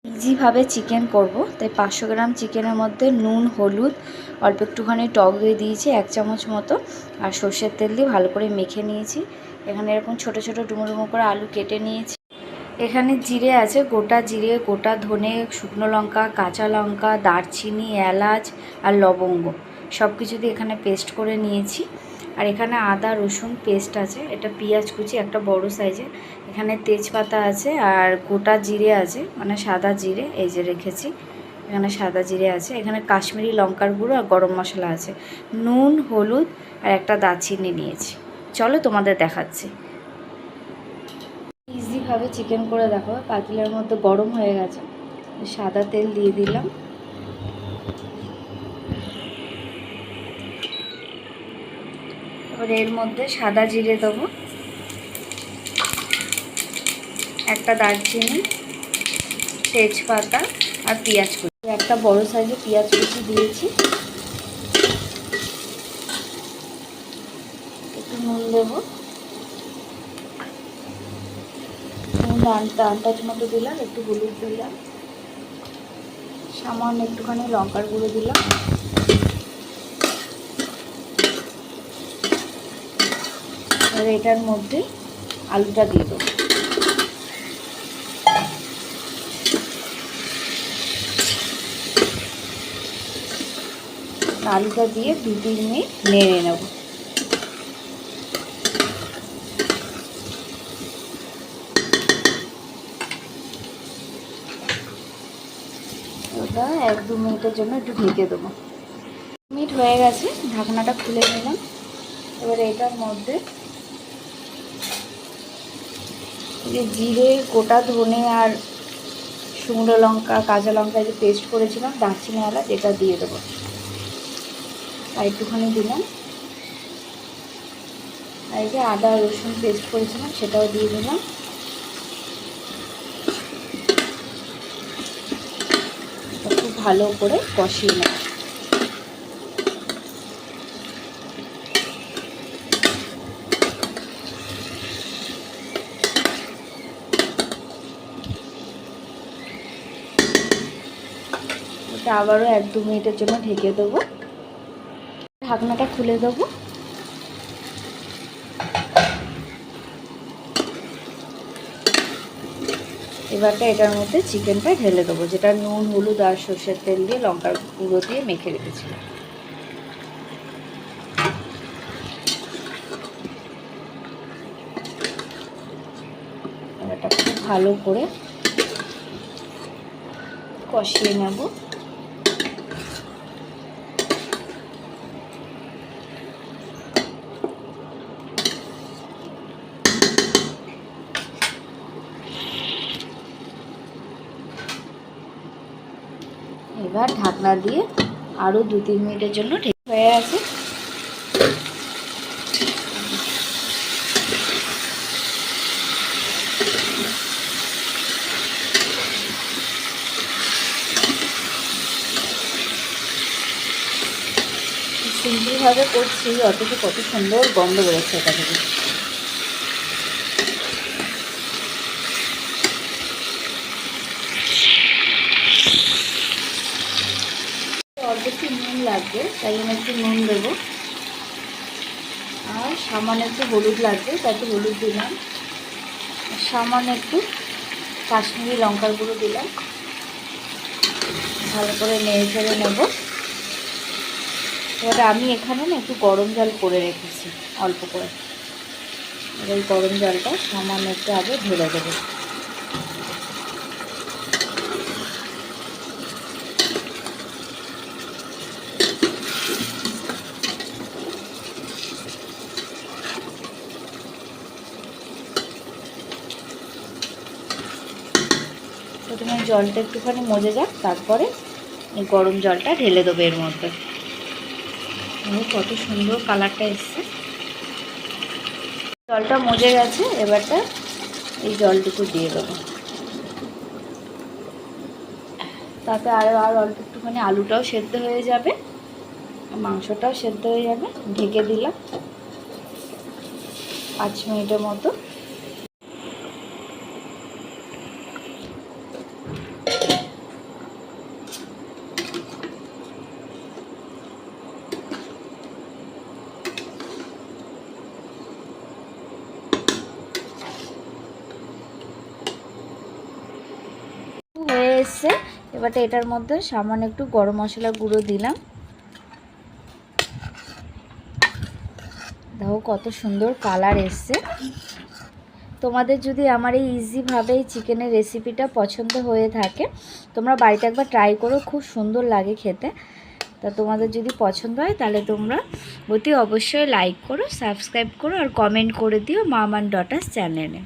ইজিভাবে চিকেন করব, তাই 500 গ্রাম চিকেনের মধ্যে নুন, হলুদ, অল্প একটুখানি টক দই দিয়েছি 1 চামচ মতো, আর সর্ষের তেল দিয়ে ভালো করে মেখে নিয়েছি। এখানে এরকম ছোট ছোট ডুমো ডুমো করে আলু কেটে নিয়েছি। এখানে জিরে আছে, গোটা জিরে, গোটা ধনে, শুকনো লঙ্কা, কাঁচা লঙ্কা, দারচিনি, এলাচ আর লবঙ্গ সব কিছু দিয়ে এখানে পেস্ট করে নিয়েছি। আর এখানে আদা রসুন পেস্ট আছে, এটা পেঁয়াজ কুচি একটা বড় সাইজের, এখানে তেজপাতা আছে আর গোটা জিরে আছে, মানে সাদা জিরে এই যে রেখেছি, এখানে সাদা জিরে আছে, এখানে কাশ্মীরি লঙ্কার গুঁড়ো আর গরম মশলা আছে, নুন, হলুদ আর একটা দারচিনি নিয়েছি। চলো তোমাদের দেখাচ্ছি। ইজিভাবে চিকেন করে দেখো। পাতিলের মধ্যে গরম হয়ে গেছে, সাদা তেল দিয়ে দিলাম, এবার এর মধ্যে সাদা জিরে দেবো, একটা দারচিনি, তেজপাতা আর পেঁয়াজ কুচি, একটা বড় সাইজের পেঁয়াজ কুচি দিয়েছি, একটু নুন দেবো, নুন আন্দাজ মতো দিলাম, একটু হলুদ দিলাম, সামান্য একটুখানি লঙ্কার গুঁড়ো দিলাম, আর এটার মধ্যে আলুটা দিয়ে দেবো। আলুটা দিয়ে 2-3 মিনিট নেড়ে নেব। ওটা 1-2 মিনিটের জন্য একটু ঢেকে দেবো। মিনিট হয়ে গেছে, ঢাকনাটা খুলে নিলাম। এবার এটার মধ্যে যে জিরে, গোটা ধনে আর শুকনো লঙ্কা, কাঁচা লঙ্কা যে পেস্ট করেছিলাম, দারচিনি, এলাচ, এটা দিয়ে দেবো। আর একটুখানি দিলাম, আর এই যে আদা রসুন পেস্ট করেছিলাম সেটাও দিয়ে দিলাম। খুব ভালো করে কষিয়ে নেব। এটা আবারও 1-2 মিনিটের জন্য ঢেকে দেবো। ঢাকনাটা খুলে দেবো। এবারটা এটার মধ্যে চিকেনটা ঢেলে দেবো, যেটা নুন, হলুদ আর সর্ষের তেল দিয়ে লঙ্কার গুঁড়ো দিয়ে মেখে রেখেছিলাম। এটা খুব ভালো করে কষিয়ে নেব। এবার ঢাকনা দিয়ে আরও 2-3 মিনিটের জন্য ঢেকে হয়ে আছে। সিম্পলভাবে করছি, অথচ কত সুন্দর গন্ধ বেরোচ্ছে এটা থেকে। অল্প একটু নুন লাগবে, তাই আমি একটু নুন দেবো, আর সামান্য একটু হলুদ লাগবে, তাই একটু হলুদ দিলাম, সামান্য একটু কাশ্মীরি লঙ্কার গুঁড়ো দিলাম। ভালো করে নেড়ে চেড়ে নেব। এবারে আমি এখানে না একটু গরম জল করে রেখেছি অল্প করে, এই গরম জলটা সামান্য একটু আগে ঢেলে দেবো। প্রথমে জলটা একটুখানি মজে যাক, তারপরে এই গরম জলটা ঢেলে দেবো এর মধ্যে। কত সুন্দর কালারটা এসছে। জলটা মজে গেছে, এবারটা এই জলটুকু দিয়ে দেবো। তাতে আর অল্প একটুখানি আলুটাও সেদ্ধ হয়ে যাবে, মাংসটাও সেদ্ধ হয়ে যাবে। ঢেকে দিলাম 5 মিনিটের মতো। এসছে। এবারে এটার মধ্যে সামান্য একটু গরম মশলা গুঁড়ো দিলাম। দেখো কত সুন্দর কালার এসছে। তোমাদের যদি আমার এই ইজিভাবে চিকেনের রেসিপিটা পছন্দ হয়ে থাকে, তোমরা বাড়িতে একবার ট্রাই করো, খুব সুন্দর লাগে খেতে। তা তোমাদের যদি পছন্দ হয় তাহলে তোমরা অতি অবশ্যই লাইক করো, সাবস্ক্রাইব করো আর কমেন্ট করে দিও মম অ্যান্ড ডটার্স চ্যানেলে।